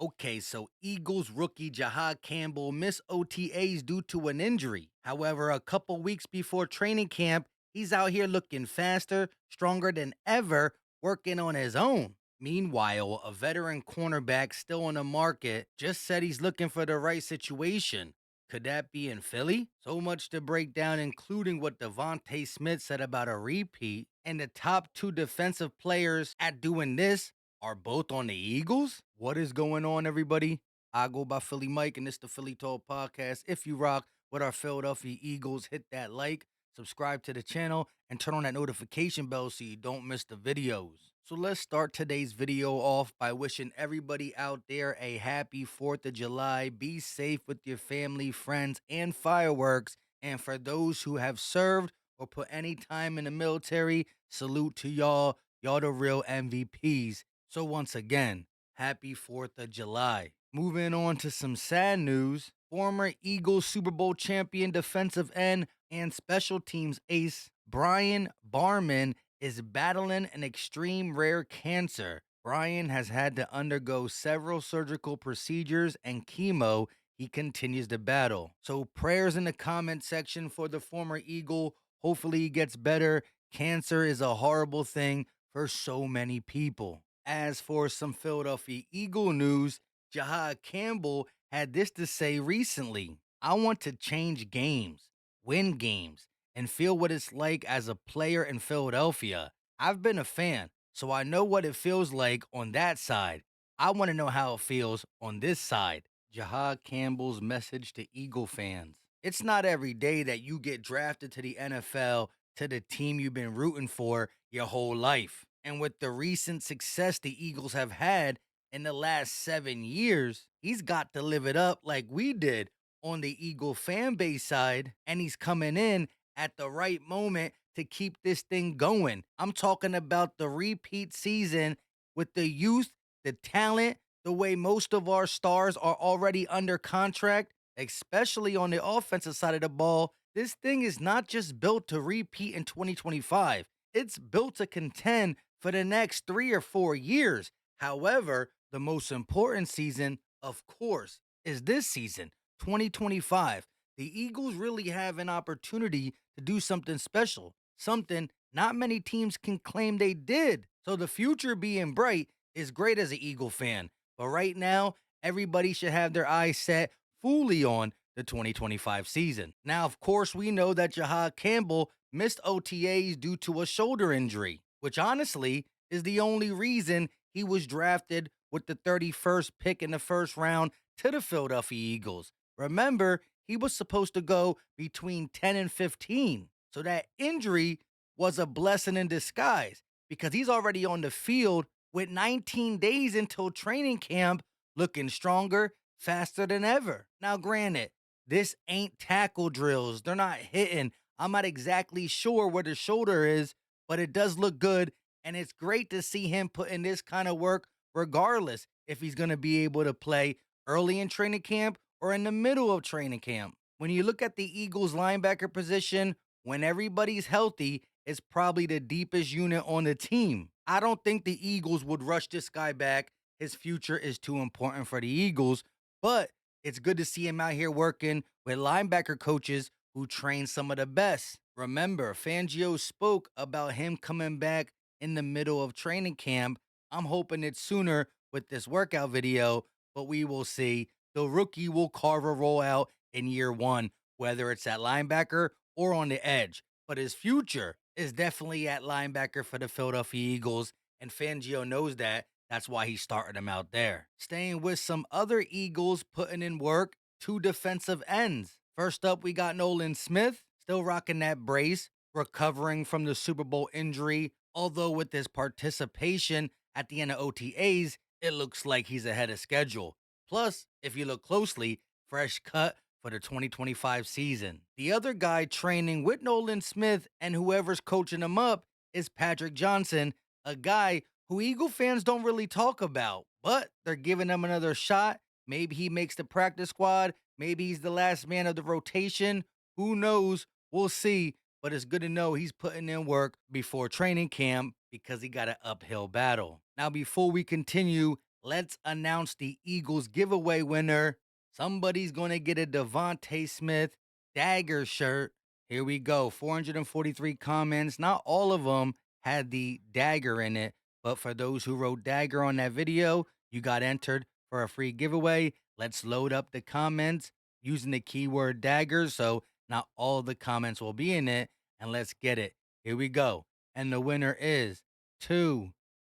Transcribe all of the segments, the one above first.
Okay, so Eagles rookie Jihaad Campbell missed OTAs due to an injury. However, a couple weeks before training camp, he's out here looking faster, stronger than ever, working on his own. Meanwhile, a veteran cornerback still on the market just said he's looking for the right situation. Could that be in Philly? So much to break down, including what Devonta Smith said about a repeat, and the top two defensive players at doing this are both on the Eagles? What is going on, everybody? I go by Philly Mike, and this the Philly Talk Podcast. If you rock with our Philadelphia Eagles, hit that like, subscribe to the channel, and turn on that notification bell so you don't miss the videos. So let's start today's video off by wishing everybody out there a happy 4th of July. Be safe with your family, friends, and fireworks. And for those who have served or put any time in the military, salute to y'all. Y'all the real MVPs. So once again, happy 4th of July. Moving on to some sad news. Former Eagles Super Bowl champion defensive end and special teams ace Brian Barman is battling an extreme rare cancer. Brian has had to undergo several surgical procedures and chemo he continues to battle. So prayers in the comment section for the former Eagle. Hopefully he gets better. Cancer is a horrible thing for so many people. As for some Philadelphia Eagle news, Jihaad Campbell had this to say recently. I want to change games, win games, and feel what it's like as a player in Philadelphia. I've been a fan, so I know what it feels like on that side. I want to know how it feels on this side. Jihaad Campbell's message to Eagle fans. It's not every day that you get drafted to the NFL to the team you've been rooting for your whole life. And with the recent success the Eagles have had in the last 7 years, he's got to live it up like we did on the Eagle fan base side. And he's coming in at the right moment to keep this thing going. I'm talking about the repeat season with the youth, the talent, the way most of our stars are already under contract, especially on the offensive side of the ball. This thing is not just built to repeat in 2025. It's built to contend for the next 3 or 4 years. However, the most important season, of course, is this season, 2025. The Eagles really have an opportunity to do something special, something not many teams can claim they did. So the future being bright is great as an Eagle fan. But right now, everybody should have their eyes set fully on the 2025 season. Now, of course, we know that Jihaad Campbell missed OTAs due to a shoulder injury, which honestly is the only reason he was drafted with the 31st pick in the first round to the Philadelphia Eagles. Remember, he was supposed to go between 10 and 15. So that injury was a blessing in disguise because he's already on the field with 19 days until training camp, looking stronger, faster than ever. Now, granted, this ain't tackle drills. They're not hitting. I'm not exactly sure where the shoulder is, but it does look good. And it's great to see him put in this kind of work, regardless if he's going to be able to play early in training camp or in the middle of training camp. When you look at the Eagles linebacker position, when everybody's healthy, it's probably the deepest unit on the team. I don't think the Eagles would rush this guy back. His future is too important for the Eagles, but it's good to see him out here working with linebacker coaches who train some of the best. Remember, Fangio spoke about him coming back in the middle of training camp. I'm hoping it's sooner with this workout video, but we will see. The rookie will carve a role out in year one, whether it's at linebacker or on the edge. But his future is definitely at linebacker for the Philadelphia Eagles, and Fangio knows that. That's why he started him out there. Staying with some other Eagles putting in work, two defensive ends. First up, we got Nolan Smith, still rocking that brace, recovering from the Super Bowl injury. Although with his participation at the end of OTAs, it looks like he's ahead of schedule. Plus, if you look closely, fresh cut for the 2025 season. The other guy training with Nolan Smith and whoever's coaching him up is Patrick Johnson, a guy who Eagle fans don't really talk about, but they're giving him another shot. Maybe he makes the practice squad. Maybe he's the last man of the rotation. Who knows? We'll see. But it's good to know he's putting in work before training camp because he got an uphill battle. Now, before we continue, let's announce the Eagles giveaway winner. Somebody's going to get a Devonta Smith dagger shirt. Here we go. 443 comments. Not all of them had the dagger in it, but for those who wrote dagger on that video, you got entered for a free giveaway. Let's load up the comments using the keyword dagger. So not all the comments will be in it. And let's get it. Here we go. And the winner is 2,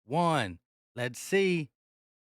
1. Let's see.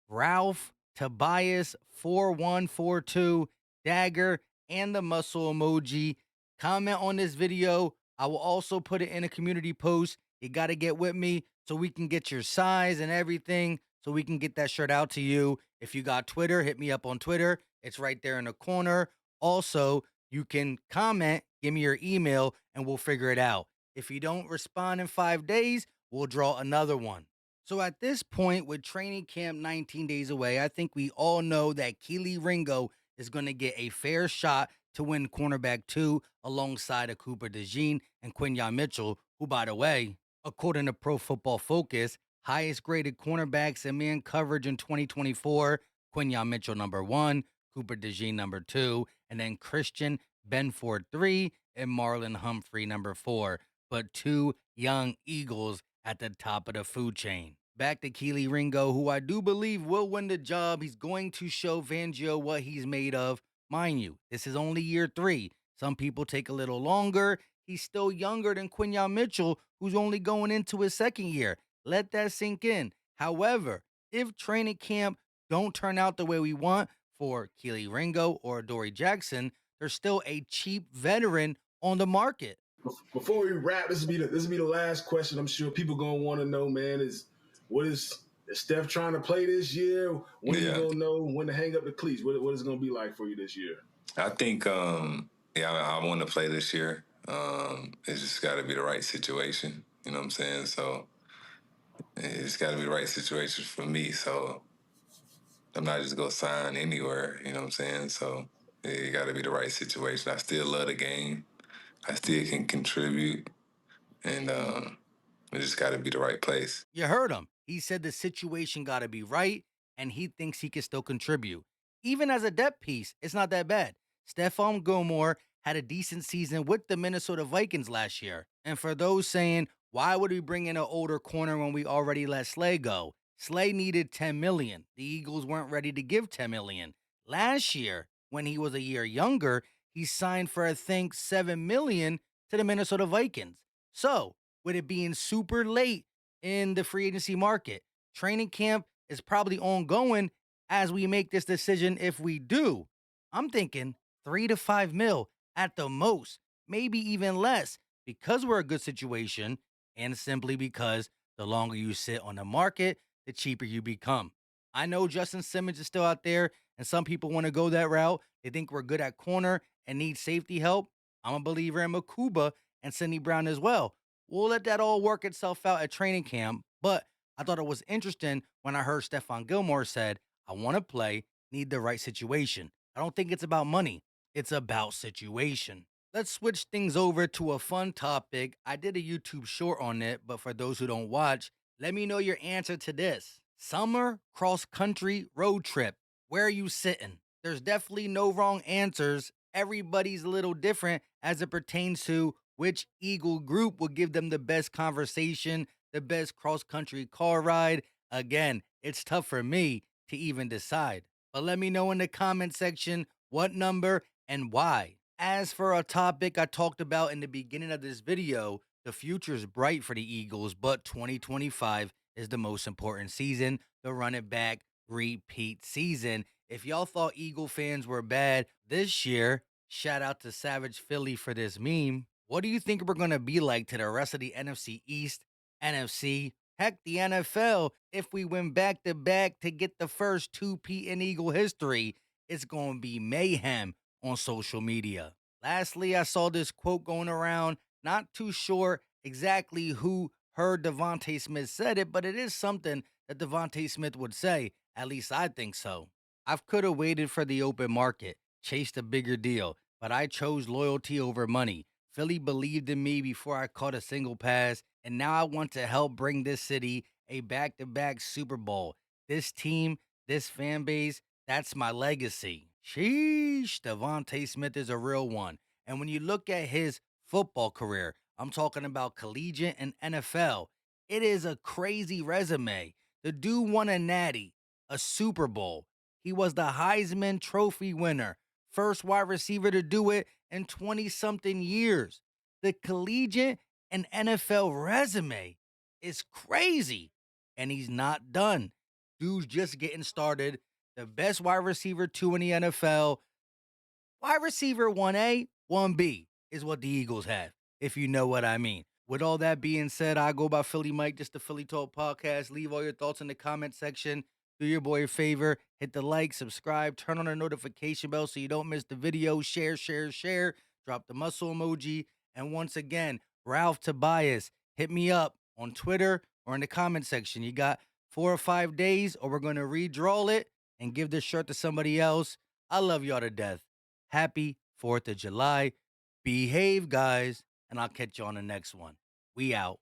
Ralph Tobias 4142 dagger and the muscle emoji. Comment on this video. I will also put it in a community post. You got to get with me so we can get your size and everything so we can get that shirt out to you. If you got Twitter, hit me up on Twitter. It's right there in the corner. Also, you can comment, give me your email, and we'll figure it out. If you don't respond in 5 days, we'll draw another one. So at this point, with training camp 19 days away, I think we all know that Keely Ringo is going to get a fair shot to win cornerback 2 alongside of Cooper DeJean and Quinyon Mitchell, who, by the way, according to Pro Football Focus, highest graded cornerbacks in man coverage in 2024, Quinyon Mitchell number 1, Cooper DeJean number 2, and then Christian Benford 3 and Marlon Humphrey number 4. But 2 young Eagles at the top of the food chain. Back to Keely Ringo, who I do believe will win the job. He's going to show Fangio what he's made of. Mind you, this is only year 3. Some people take a little longer. He's still younger than Quinyon Mitchell, who's only going into his second year. Let that sink in. However, if training camp don't turn out the way we want for Keely Ringo or Dory Jackson, there's still a cheap veteran on the market. Before we wrap, this will be the last question. I'm sure people gonna want to know, man. Is Steph trying to play this year? When are you gonna know when to hang up the cleats? What is it gonna be like for you this year? I think, I want to play this year. It's just got to be the right situation. You know what I'm saying? So it's got to be the right situation for me. So I'm not just gonna sign anywhere. You know what I'm saying? So it got to be the right situation. I still love the game. I still can contribute, and it just got to be the right place. You heard him. He said the situation got to be right, and he thinks he can still contribute. Even as a depth piece, it's not that bad. Stephon Gilmore had a decent season with the Minnesota Vikings last year. And for those saying, why would we bring in an older corner when we already let Slay go? Slay needed $10 million. The Eagles weren't ready to give $10 million. Last year, when he was a year younger, he signed for, I think, $7 million to the Minnesota Vikings. So, with it being super late in the free agency market, training camp is probably ongoing as we make this decision. If we do, I'm thinking 3 to 5 mil at the most, maybe even less, because we're a good situation and simply because the longer you sit on the market, the cheaper you become. I know Justin Simmons is still out there, and some people want to go that route. They think we're good at corner and need safety help. I'm a believer in Makuba and Sidney Brown as well. We'll let that all work itself out at training camp. But I thought it was interesting when I heard Stephon Gilmore said, I want to play, need the right situation. I don't think it's about money. It's about situation. Let's switch things over to a fun topic. I did a YouTube short on it, but for those who don't watch, let me know your answer to this. Summer cross country road trip. Where are you sitting? There's definitely no wrong answers. Everybody's a little different as it pertains to which Eagle group will give them the best conversation, the best cross country car ride. Again, it's tough for me to even decide. But let me know in the comment section what number and why. As for a topic I talked about in the beginning of this video, the future is bright for the Eagles, but 2025 is the most important season, the run it back repeat season. If y'all thought Eagle fans were bad this year, shout out to Savage Philly for this meme. What do you think we're going to be like to the rest of the NFC East, NFC, heck, the NFL, if we win back to back to get the first 2P in Eagle history? It's going to be mayhem on social media. Lastly, I saw this quote going around. Not too sure exactly who heard Devonta Smith said it, but it is something that Devonta Smith would say. At least I think so. I could have waited for the open market, chased a bigger deal, but I chose loyalty over money. Philly believed in me before I caught a single pass, and now I want to help bring this city a back-to-back Super Bowl. This team This fan base, that's my legacy. Sheesh, Devonta Smith is a real one. And when you look at his football career, I'm talking about collegiate and NFL, it is a crazy resume. The dude won a natty, a Super Bowl. He was the Heisman Trophy winner, first wide receiver to do it in 20 something years. The collegiate and NFL resume is crazy. And he's not done. Dude's just getting started. The best wide receiver two in the NFL. Wide receiver 1A, 1B is what the Eagles have, if you know what I mean. With all that being said, I go by Philly Mike, just the Philly Talk Podcast. Leave all your thoughts in the comment section. Do your boy a favor. Hit the like, subscribe, turn on the notification bell so you don't miss the video. Share, share, share. Drop the muscle emoji. And once again, Ralph Tobias, hit me up on Twitter or in the comment section. You got 4 or 5 days, or we're going to redraw it and give this shirt to somebody else. I love y'all to death. Happy 4th of July. Behave, guys, and I'll catch you on the next one. We out.